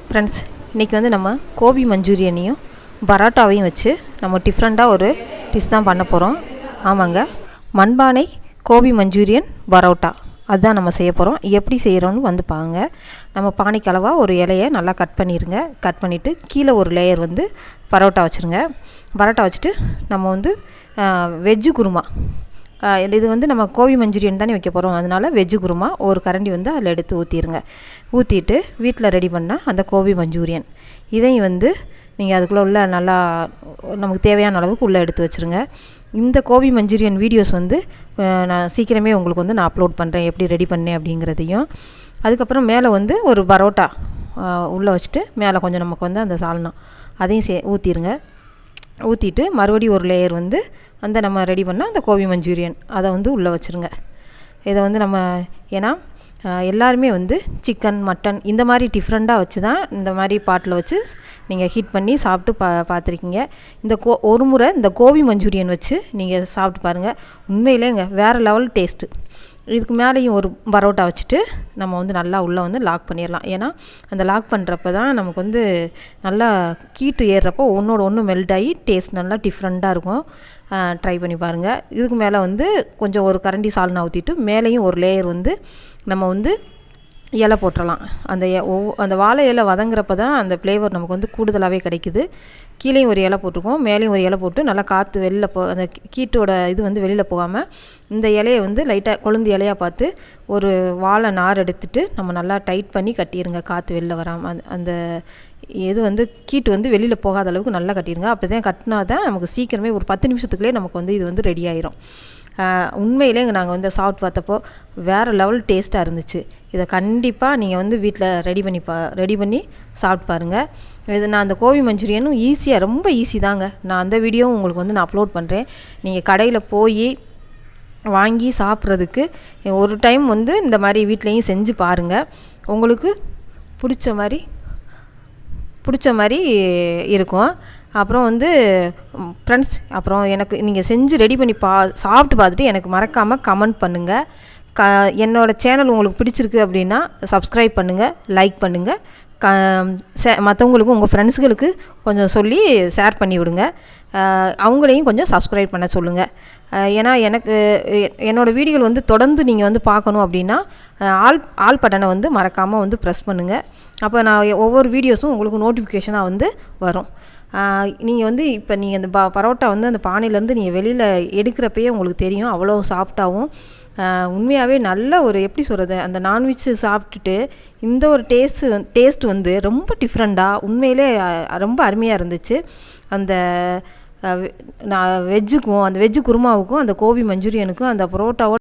Friends, இன்றைக்கி வந்து நம்ம கோபி மஞ்சூரியனையும் பரோட்டாவையும் வச்சு நம்ம டிஃப்ரெண்ட்டாக ஒரு டிஷ் தான் பண்ண போகிறோம். ஆமாங்க, மண்பானை கோபி மஞ்சூரியன் பரோட்டா அதுதான் நம்ம செய்ய போகிறோம். எப்படி செய்கிறோன்னு வந்து பாருங்க. நம்ம பானைக்கு அளவாக ஒரு இலையை நல்லா கட் பண்ணிடுங்க. கட் பண்ணிவிட்டு கீழே ஒரு லேயர் வந்து பரோட்டா வச்சுருங்க. பரோட்டா வச்சுட்டு நம்ம வந்து வெஜ்ஜு குருமா, இது வந்து நம்ம கோபி மஞ்சூரியன் தானே வைக்க போகிறோம். அதனால் வெஜ்ஜு குருமா ஒரு கரண்டி வந்து அதில் எடுத்து ஊற்றிடுங்க. ஊற்றிட்டு வீட்டில் ரெடி பண்ணால் அந்த கோபி மஞ்சூரியன் இதையும் வந்து நீங்கள் அதுக்குள்ளே உள்ள நல்லா நமக்கு தேவையான அளவுக்கு உள்ளே எடுத்து வச்சுருங்க. இந்த கோபி மஞ்சூரியன் வீடியோஸ் வந்து நான் சீக்கிரமே உங்களுக்கு வந்து நான் அப்லோட் பண்ணுறேன், எப்படி ரெடி பண்ணேன் அப்படிங்கிறதையும். அதுக்கப்புறம் மேலே வந்து ஒரு பரோட்டா உள்ளே வச்சுட்டு மேலே கொஞ்சம் நமக்கு வந்து அந்த சால்னா அதையும் ஊற்றிடுங்க. ஊற்றிட்டு மறுபடியும் ஒரு லேயர் வந்து அந்த நம்ம ரெடி பண்ணால் அந்த கோபி மஞ்சூரியன் அதை வந்து உள்ளே வச்சுருங்க. இதை வந்து நம்ம ஏன்னா எல்லாருமே வந்து சிக்கன் மட்டன் இந்த மாதிரி டிஃப்ரெண்ட்டாக வச்சு தான் இந்த மாதிரி பாட்டில் வச்சு நீங்கள் ஹீட் பண்ணி சாப்பிட்டு பார்த்துருக்கீங்க. ஒரு முறை இந்த கோபி மஞ்சூரியன் வச்சு நீங்கள் சாப்பிட்டு பாருங்கள். உண்மையிலேங்க வேறு லெவல் டேஸ்ட்டு. இதுக்கு மேலேயும் ஒரு பரோட்டா வச்சுட்டு நம்ம வந்து நல்லா உள்ளே வந்து லாக் பண்ணிடலாம். ஏன்னா அந்த லாக் பண்ணுறப்ப தான் நமக்கு வந்து நல்லா கீட்டு ஏறுறப்போ ஒன்றோட ஒன்று மெல்ட் ஆகி டேஸ்ட் நல்லா டிஃப்ரெண்ட்டாக இருக்கும். ட்ரை பண்ணி பாருங்கள். இதுக்கு மேலே வந்து கொஞ்சம் ஒரு கரண்டி சால்னா ஊற்றிட்டு மேலேயும் ஒரு லேயர் வந்து நம்ம வந்து இலை போட்டுடலாம். அந்த வாழை இலை வதங்குறப்ப தான் அந்த ஃப்ளேவர் நமக்கு வந்து கூடுதலாகவே கிடைக்குது. கீழேயும் ஒரு இலை போட்டுருக்கோம், மேலேயும் ஒரு இலை போட்டு நல்லா காற்று வெளியில் அந்த கீட்டோட இது வந்து வெளியில் போகாமல் இந்த இலையை வந்து லைட்டாக கொழுந்து இலையாக பார்த்து ஒரு வாழை நார் எடுத்துகிட்டு நம்ம நல்லா டைட் பண்ணி கட்டிடுங்க. காற்று வெளில வராமல் அந்த இது வந்து கீட்டு வந்து வெளியில் போகாத அளவுக்கு நல்லா கட்டிடுங்க. அப்போ தான் கட்டினா தான் நமக்கு சீக்கிரமே ஒரு 10 நிமிஷத்துக்குள்ளே நமக்கு வந்து இது வந்து ரெடி ஆயிரும். உண்மையிலே நாங்கள் வந்து சாப்பிட்டு பார்த்தப்போ வேறு லெவல் டேஸ்ட்டாக இருந்துச்சு. இதை கண்டிப்பாக நீங்கள் வந்து வீட்டில் ரெடி பண்ணி சாப்பிட்டு பாருங்கள். இது நான் அந்த கோபி மஞ்சூரியனும் ரொம்ப ஈஸி தாங்க. நான் அந்த வீடியோவும் உங்களுக்கு வந்து நான் அப்லோட் பண்ணுறேன். நீங்கள் கடையில் போய் வாங்கி சாப்பிட்றதுக்கு ஒரு டைம் வந்து இந்த மாதிரி வீட்லேயும் செஞ்சு பாருங்கள். உங்களுக்கு பிடிச்ச மாதிரி இருக்கும். அப்புறம் வந்து ஃப்ரெண்ட்ஸ், அப்புறம் எனக்கு நீங்கள் செஞ்சு ரெடி பண்ணி சாப்பிட்டு பார்த்துட்டு எனக்கு மறக்காமல் கமெண்ட் பண்ணுங்கள். என்னோடய சேனல் உங்களுக்கு பிடிச்சிருக்கு அப்படின்னா சப்ஸ்கிரைப் பண்ணுங்கள், லைக் பண்ணுங்கள். மற்றவங்களுக்கும் உங்கள் ஃப்ரெண்ட்ஸுகளுக்கு கொஞ்சம் சொல்லி ஷேர் பண்ணி விடுங்க. அவங்களையும் கொஞ்சம் சப்ஸ்கிரைப் பண்ண சொல்லுங்கள். ஏன்னா என்னோடய வீடியோவில் வந்து தொடர்ந்து நீங்கள் வந்து பார்க்கணும் அப்படின்னா ஆல் பட்டனை வந்து மறக்காமல் வந்து ப்ரெஸ் பண்ணுங்கள். அப்போ நான் ஒவ்வொரு வீடியோஸும் உங்களுக்கு நோட்டிஃபிகேஷனாக வந்து வரும். நீங்கள் வந்து இப்போ நீங்கள் அந்த பரோட்டா வந்து அந்த பானையிலேருந்து நீங்கள் வெளியில் எடுக்கிறப்பயே உங்களுக்கு தெரியும், அவ்வளோ சாஃப்டாகவும் உண்மையாகவே நல்ல ஒரு எப்படி சொல்கிறது, அந்த நான்வெஜ் சாப்பிட்டுட்டு இந்த ஒரு டேஸ்ட் வந்து ரொம்ப டிஃப்ரெண்ட்டாக உண்மையிலே ரொம்ப அருமையாக இருந்துச்சு. அந்த வெஜ்ஜுக்கும் அந்த வெஜ்ஜு குருமாவுக்கும் அந்த கோபி மஞ்சூரியனுக்கும் அந்த பரோட்டாவோட